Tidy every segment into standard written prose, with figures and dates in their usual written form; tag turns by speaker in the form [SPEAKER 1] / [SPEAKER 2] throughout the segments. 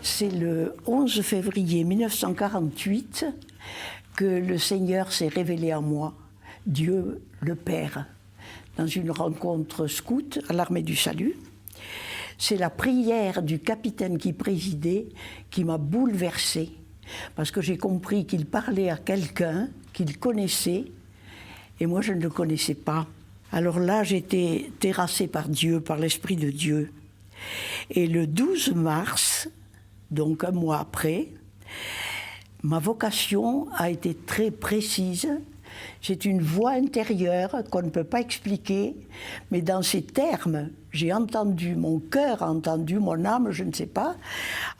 [SPEAKER 1] C'est le 11 février 1948 que le Seigneur s'est révélé à moi, Dieu le Père, dans une rencontre scout à l'Armée du Salut. C'est la prière du capitaine qui présidait qui m'a bouleversée, parce que j'ai compris qu'il parlait à quelqu'un qu'il connaissait, et moi je ne le connaissais pas. Alors là, j'étais terrassée par Dieu, par l'Esprit de Dieu. Et le 12 mars, donc un mois après, ma vocation a été très précise. C'est une voix intérieure qu'on ne peut pas expliquer, mais dans ces termes, j'ai entendu, mon cœur a entendu, mon âme, je ne sais pas,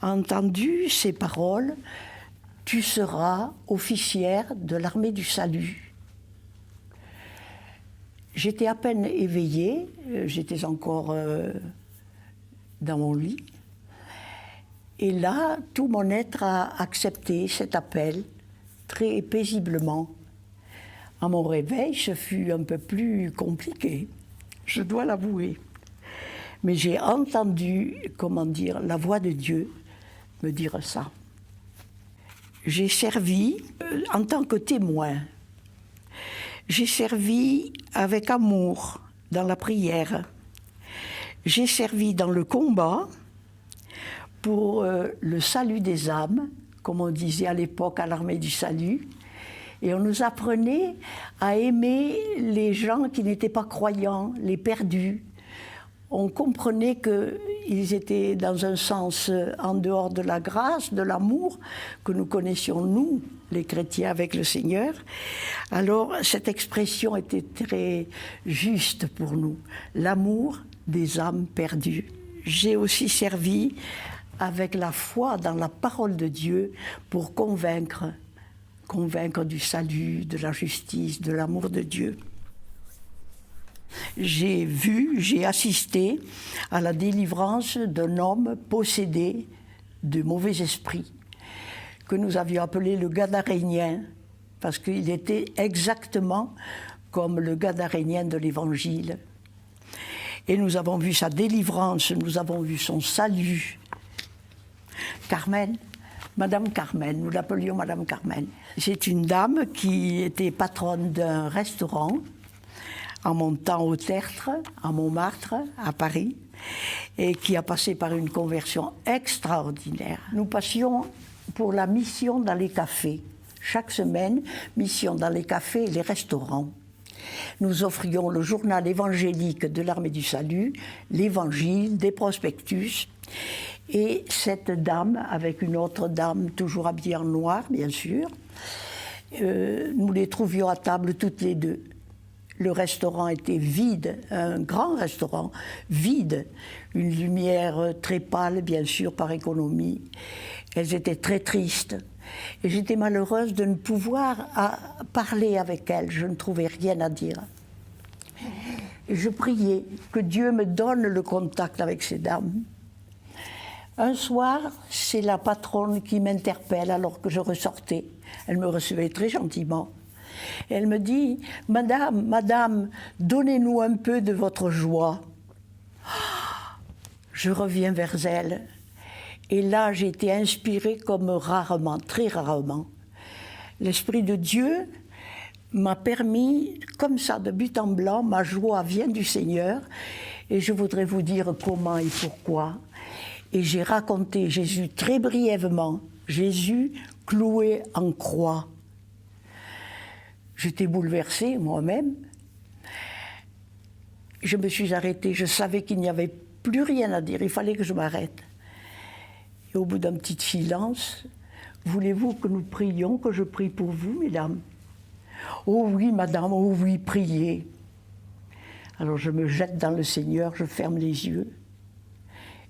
[SPEAKER 1] a entendu ces paroles « Tu seras officière de l'Armée du Salut ». J'étais à peine éveillée, j'étais encore dans mon lit. Et là, tout mon être a accepté cet appel très paisiblement. À mon réveil, ce fut un peu plus compliqué, je dois l'avouer. Mais j'ai entendu, comment dire, la voix de Dieu me dire ça. J'ai servi en tant que témoin. J'ai servi avec amour dans la prière. J'ai servi dans le combat pour le salut des âmes, comme on disait à l'époque à l'Armée du Salut. Et on nous apprenait à aimer les gens qui n'étaient pas croyants, les perdus. On comprenait qu'ils étaient dans un sens en dehors de la grâce, de l'amour que nous connaissions, nous, les chrétiens, avec le Seigneur. Alors, cette expression était très juste pour nous, l'amour des âmes perdues. J'ai aussi servi avec la foi dans la parole de Dieu pour convaincre du salut, de la justice, de l'amour de Dieu. J'ai assisté à la délivrance d'un homme possédé de mauvais esprits, que nous avions appelé le Gadarénien, parce qu'il était exactement comme le Gadarénien de l'Évangile. Et nous avons vu sa délivrance, nous avons vu son salut. Carmen, Madame Carmen, nous l'appelions Madame Carmen. C'est une dame qui était patronne d'un restaurant en montant au Tertre, à Montmartre, à Paris, et qui a passé par une conversion extraordinaire. Nous passions pour la mission dans les cafés. Chaque semaine, mission dans les cafés et les restaurants. Nous offrions le journal évangélique de l'Armée du Salut, l'Évangile, des prospectus. Et cette dame, avec une autre dame, toujours habillée en noir, bien sûr, nous les trouvions à table toutes les deux. Le restaurant était vide, un grand restaurant vide, une lumière très pâle, bien sûr, par économie. Elles étaient très tristes. Et j'étais malheureuse de ne pouvoir parler avec elles. Je ne trouvais rien à dire. Et je priais que Dieu me donne le contact avec ces dames. Un soir, c'est la patronne qui m'interpelle alors que je ressortais. Elle me recevait très gentiment. Elle me dit « Madame, donnez-nous un peu de votre joie. » Je reviens vers elle. Et là, j'ai été inspirée comme rarement, très rarement. L'Esprit de Dieu m'a permis, comme ça, de but en blanc, ma joie vient du Seigneur. Et je voudrais vous dire comment et pourquoi. Et j'ai raconté Jésus très brièvement. Jésus cloué en croix. J'étais bouleversée moi-même. Je me suis arrêtée. Je savais qu'il n'y avait plus rien à dire. Il fallait que je m'arrête. Et au bout d'un petit silence, voulez-vous que nous prions, que je prie pour vous, mesdames? Oh oui, madame, oh oui, priez. Alors je me jette dans le Seigneur, je ferme les yeux.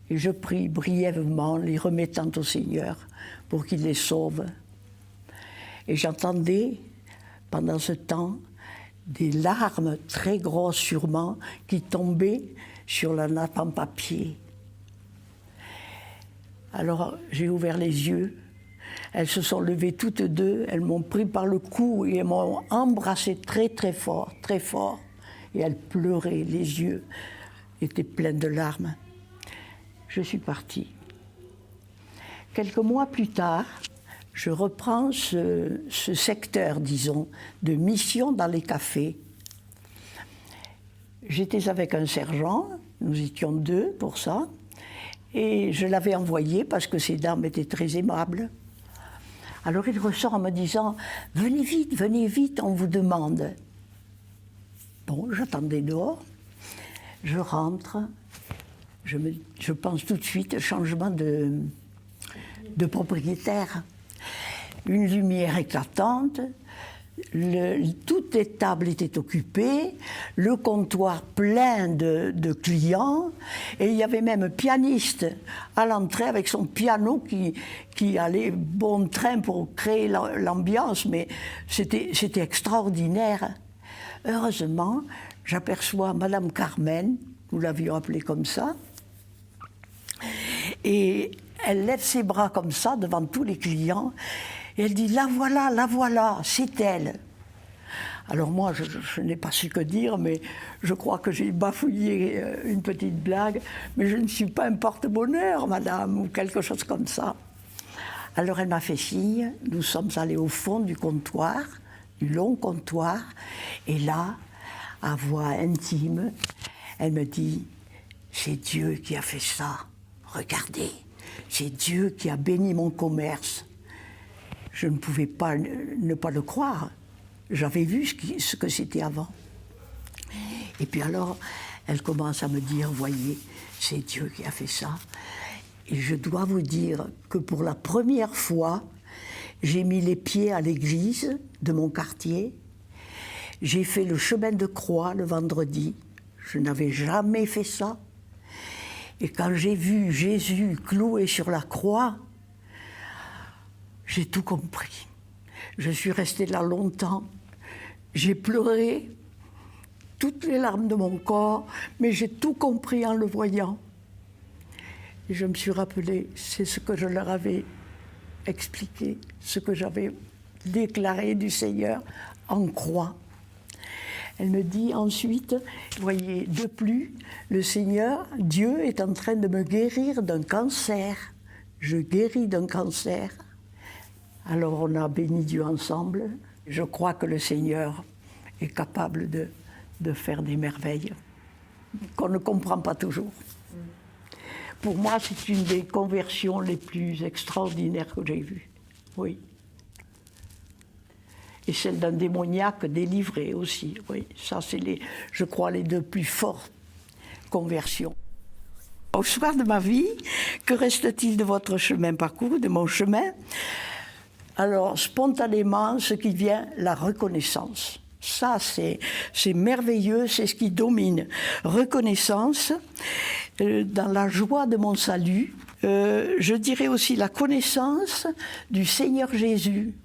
[SPEAKER 1] Et je prie brièvement, les remettant au Seigneur pour qu'il les sauve. Et j'entendais, pendant ce temps, des larmes très grosses sûrement qui tombaient sur la nappe en papier. Alors j'ai ouvert les yeux. Elles se sont levées toutes deux, elles m'ont pris par le cou et elles m'ont embrassé très très fort, très fort. Et elles pleuraient, les yeux étaient pleins de larmes. Je suis partie. Quelques mois plus tard, je reprends ce secteur, disons, de mission dans les cafés. J'étais avec un sergent, nous étions 2 pour ça, et je l'avais envoyé parce que ces dames étaient très aimables. Alors il ressort en me disant « venez vite, on vous demande ». Bon, j'attendais dehors, je rentre, je pense tout de suite changement de propriétaire. Une lumière éclatante, toutes les tables étaient occupées, le comptoir plein de clients, et il y avait même un pianiste à l'entrée avec son piano qui allait bon train pour créer l'ambiance, mais c'était extraordinaire. Heureusement, j'aperçois Madame Carmen, nous l'avions appelée comme ça, et elle lève ses bras comme ça devant tous les clients, et elle dit « la voilà, c'est elle ». Alors moi, je n'ai pas su que dire, mais je crois que j'ai bafouillé une petite blague, mais je ne suis pas un porte-bonheur, madame, ou quelque chose comme ça. Alors elle m'a fait signe, nous sommes allés au fond du comptoir, du long comptoir, et là, à voix intime, elle me dit « c'est Dieu qui a fait ça, regardez, c'est Dieu qui a béni mon commerce ». Je ne pouvais pas ne pas le croire. J'avais vu ce que c'était avant. Et puis alors, elle commence à me dire, voyez, c'est Dieu qui a fait ça. Et je dois vous dire que pour la première fois, j'ai mis les pieds à l'église de mon quartier. J'ai fait le chemin de croix le vendredi. Je n'avais jamais fait ça. Et quand j'ai vu Jésus cloué sur la croix, j'ai tout compris. Je suis restée là longtemps. J'ai pleuré, toutes les larmes de mon corps, mais j'ai tout compris en le voyant. Et je me suis rappelé, c'est ce que je leur avais expliqué, ce que j'avais déclaré du Seigneur en croix. Elle me dit ensuite, voyez, de plus, le Seigneur, Dieu est en train de me guérir d'un cancer. Je guéris d'un cancer. Alors on a béni Dieu ensemble. Je crois que le Seigneur est capable de faire des merveilles qu'on ne comprend pas toujours. Pour moi, c'est une des conversions les plus extraordinaires que j'ai vues. Oui. Et celle d'un démoniaque délivré aussi. Oui, ça c'est, je crois, les 2 plus fortes conversions. Au soir de ma vie, que reste-t-il de votre chemin parcouru, de mon chemin ? Alors, spontanément, ce qui vient, la reconnaissance. Ça, c'est merveilleux, c'est ce qui domine. Reconnaissance, dans la joie de mon salut. Je dirais aussi la connaissance du Seigneur Jésus,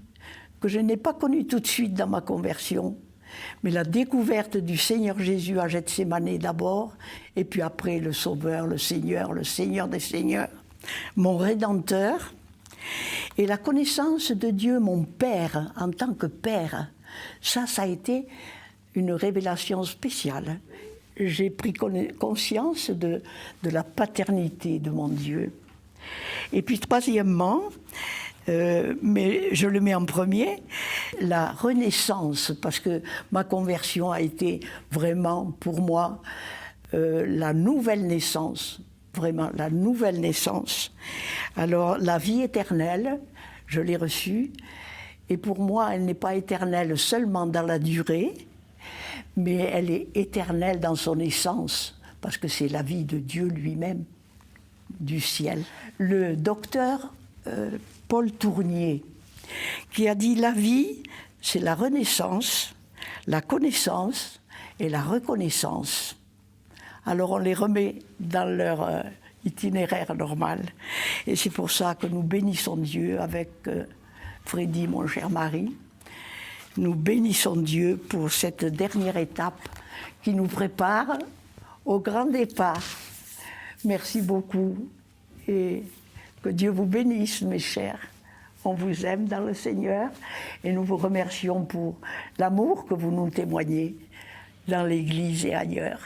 [SPEAKER 1] que je n'ai pas connu tout de suite dans ma conversion, mais la découverte du Seigneur Jésus à Gethsémanée d'abord, et puis après le Sauveur, le Seigneur des Seigneurs, mon Rédempteur. Et la connaissance de Dieu, mon Père, en tant que Père, ça a été une révélation spéciale. J'ai pris conscience de la paternité de mon Dieu. Et puis troisièmement, mais je le mets en premier, la renaissance, parce que ma conversion a été vraiment, pour moi, la nouvelle naissance. Vraiment, la nouvelle naissance. Alors, la vie éternelle, je l'ai reçue, et pour moi, elle n'est pas éternelle seulement dans la durée, mais elle est éternelle dans son essence, parce que c'est la vie de Dieu lui-même, du ciel. Le docteur Paul Tournier, qui a dit « La vie, c'est la renaissance, la connaissance et la reconnaissance ». Alors on les remet dans leur itinéraire normal. Et c'est pour ça que nous bénissons Dieu avec Freddy, mon cher mari. Nous bénissons Dieu pour cette dernière étape qui nous prépare au grand départ. Merci beaucoup et que Dieu vous bénisse, mes chers. On vous aime dans le Seigneur et nous vous remercions pour l'amour que vous nous témoignez dans l'Église et ailleurs.